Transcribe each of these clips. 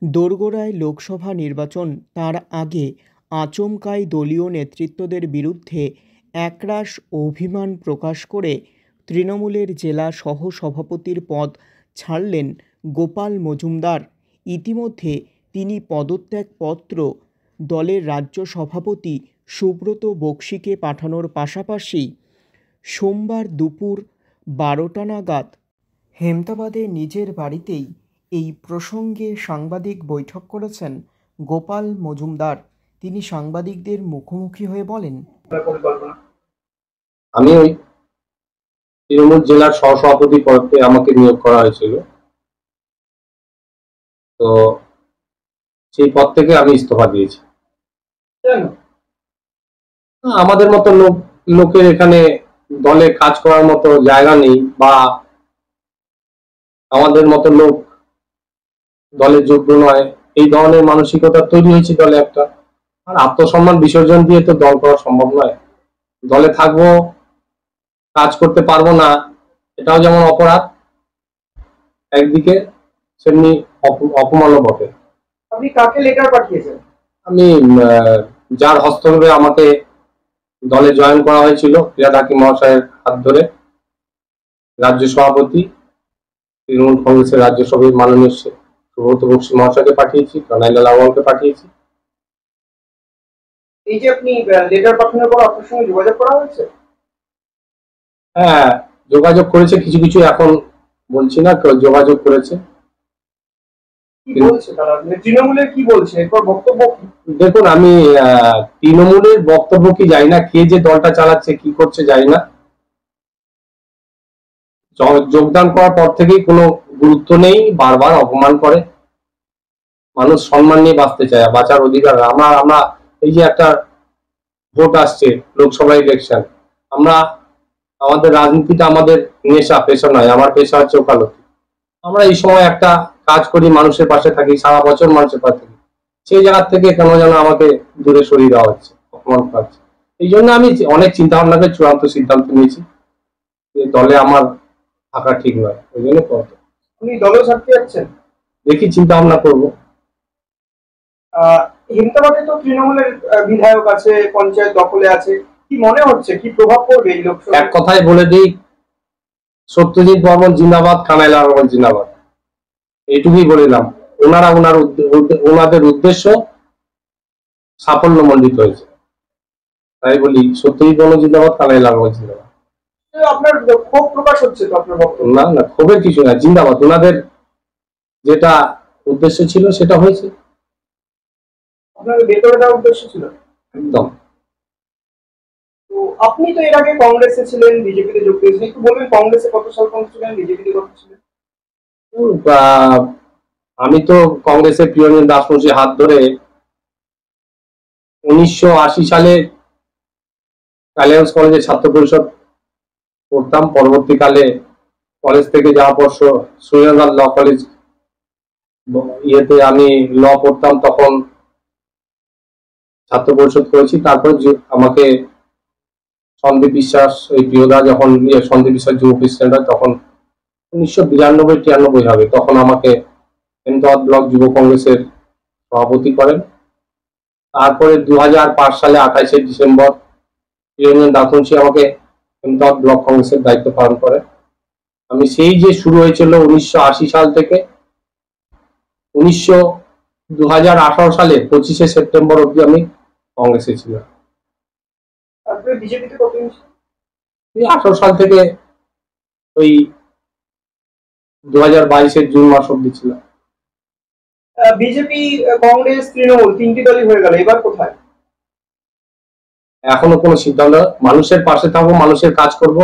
দোরগোড়ায় লোকসভা নির্বাচন, তার আগে আচমকাই দলীয় নেতৃত্বদের বিরুদ্ধে একরাশ অভিমান প্রকাশ করে তৃণমূলের জেলা সহ-সভাপতির পদ ছাড়লেন গোপাল মজুমদার। ইতিমধ্যে তিনি পদত্যাগপত্র দলের রাজ্য সভাপতি সুব্রত বক্সিকে পাঠানোর পাশাপাশি সোমবার দুপুর 12টা নাগাদ হেমতাবাদে নিজের বাড়িতেই এই প্রসঙ্গে সাংবাদিক বৈঠক করেছেন গোপাল মজুমদার। তিনি সাংবাদিকদের মুখোমুখি হয়ে বলেন, আমি ওই তৃণমূল জেলার সহসভাপতি পদে আমাকে নিয়োগ করা হয়েছিল, তো সেই পদ থেকে আমি ইস্তফা দিয়েছি। আমাদের মতো লোকের এখানে দলে কাজ করার মতো জায়গা নেই, বা আমাদের মতো লোক দলের যোগ্য নয়, এই ধরনের মানসিকতা তৈরি হয়েছে দলে একটা। আর আত্মসম্মান বিসর্জন দিয়ে তো দল করা সম্ভব নয়। দলে থাকবো, কাজ করতে পারবো না, এটাও যেমন অপরাধ একদিকে, সেমনি অপমানও বটে। আপনি কাকে লেটার পাঠিয়েছেন? আমি যার হস্তক্ষেপে আমাকে দলে জয়েন করা হয়েছিল, ফিরাদ হাকিম মহাশয়ের হাত ধরে, রাজ্য সভাপতি তৃণমূল কংগ্রেসের রাজ্য সভাপতি মাননীয় সুব্রত বক্সি মহাশয়কে পাঠিয়েছি, কানাইলাল আওয়ালকে পাঠিয়েছি। এই যে আপনি লেটার পাঠানোর পর আপনার সঙ্গে যোগাযোগ করা হয়েছে? হ্যাঁ, যোগাযোগ করেছে কিছু কিছু, এখন বলছি না, যোগাযোগ করেছে। কি বলছে তারা? তৃণমূলের কি বলছে, এরপর বক্তব্য কি? দেখুন, আমি তৃণমূলের বক্তব্য কি জানি না, কে যে দলটা চালাচ্ছে কি করছে জানি না। যোগদান করার পর থেকেই কোনো গুরুত্ব নেই, বারবার অপমান করে। মানুষ সম্মান নিয়ে বাঁচতে চায়, বাঁচার অধিকার। আমরা এই যে একটা ভোট আসছে, লোকসভা ইলেকশন, আমাদের রাজনীতিটা আমাদের নেশা, পেশা নয়। আমার পেশা হচ্ছে ওকালতি। আমরা এই সময় একটা কাজ করি, মানুষের পাশে থাকি, সারা বছর মানুষের পাশে থাকি। সেই জায়গা থেকে কেন যেন আমাকে দূরে সরিয়ে দেওয়া হচ্ছে, অপমান করা হচ্ছে। এই জন্য আমি অনেক চিন্তা ভাবনা করে চূড়ান্ত সিদ্ধান্ত নিয়েছি যে দলে আমার থাকা ঠিক নয়। ওই জন্য আপনি দলে থাকতে যাচ্ছেন? দেখি, চিন্তা ভাবনা করবো। হেমতাবাদে তো তৃণমূলের বিধায়ক আছে, পঞ্চায়েত দখলে আছে, কি মনে হচ্ছে কি প্রভাব পড়বে এই লোকসভা? এক কথায় বলে দিই, সত্যজিৎ বর্মন জিন্দাবাদ, কানাইলাল আওয়াল জিন্দাবাদ, এইটুকুই বলিলাম। ওনাদের উদ্দেশ্য সাফল্যমণ্ডিত হয়েছে, তাই বলি সত্যজিৎ বর্মন জিন্দাবাদ, কানাইলাল আওয়াল জিন্দাবাদ। আপনার ক্ষোভ প্রকাশ হচ্ছে তো আপনার বক্তব্য? না না, ক্ষোভের কিছু না, জিন্দাবাদ। ওনাদের যেটা উদ্দেশ্য ছিল সেটা হয়েছে। আপনাদের ভেতরে দেওয়ার উদ্দেশ্য ছিল একদম। তো আপনি তো এর আগে কংগ্রেসে ছিলেন, বিজেপিতে যোগ দিয়েছেন, একটু বলবেন কংগ্রেসে কত সাল ছিলেন, বিজেপিতে কত ছিলেন? আমি তো কংগ্রেসের প্রিয়নীল দাসমুন্সির হাত ধরে 1980 সালে অ্যালায়েন্স কলেজে ছাত্র পরিষদ করতাম। পরবর্তীকালে কলেজ থেকে যাওয়ার পর সুরেন্দ্রনাথ ল কলেজ আমি ল পড়তাম, তখন ছাত্র পরিষদ করেছি। তারপর আমাকে সন্দীপ বিশ্বাস, এই প্রিয়দা যখন সন্দীপ বিশ্বাস যুব প্রেসিডেন্ট হয়, তখন 1992-93 হবে, তখন আমাকে হেমতাবাদ ব্লক যুব কংগ্রেসের সভাপতি করেন। তারপরে 2005 সালে 28শে ডিসেম্বর প্রিয়নীল দাসমুন্সি আমাকে হেমতাবাদ ব্লক কংগ্রেসের দায়িত্ব পালন করে। আমি সেই যে শুরু হয়েছিল 1980 সাল থেকে 2018 সালে 25শে সেপ্টেম্বর অব্দি আমি কংগ্রেসে ছিলাম। বিজেপিতে কতদিন? 18 সাল থেকে ওই 2022-এর জুন মাস অব্দি ছিলাম। বিজেপি, কংগ্রেস, তৃণমূল তিনটি দলই হয়ে গেল, এবার কোথায়? এখনো কোনো সিদ্ধান্ত। মানুষের পাশে থাকবো, মানুষের কাজ করব,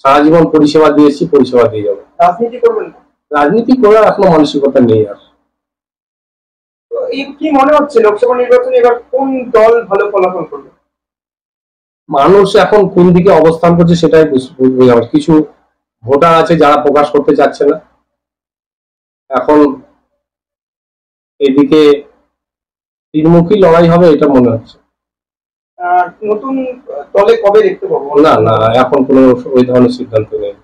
সারা জীবন পরিষেবা দিয়েছি, পরিষেবা দিয়ে যাবো। রাজনীতি করবেন না? রাজনীতি করার এখনো মানসিকতা নেই। আর কি মনে হচ্ছে লোকসভা নির্বাচনে এবার কোন দল ভালো ফলাফল করবে? মানুষ এখন কোন দিকে অবস্থান করছে সেটাই বুঝবে। কিছু ভোটার আছে যারা প্রকাশ করতে চাচ্ছে না। এখন এদিকে ত্রিমুখী লড়াই হবে এটা মনে হচ্ছে। নতুন দলে কবে দেখতে পাবো? না না, এখন কোনো ওই ধরনের সিদ্ধান্ত নেই।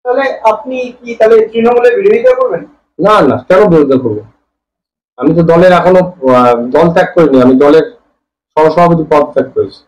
তাহলে আপনি কি তৃণমূলের বিরোধিতা করবেন? না না, কেন বিরোধিতা করবো? আমি তো দলের এখনো দল ত্যাগ করিনি, আমি দলের সহসভাপতি পদ ত্যাগ করেছি।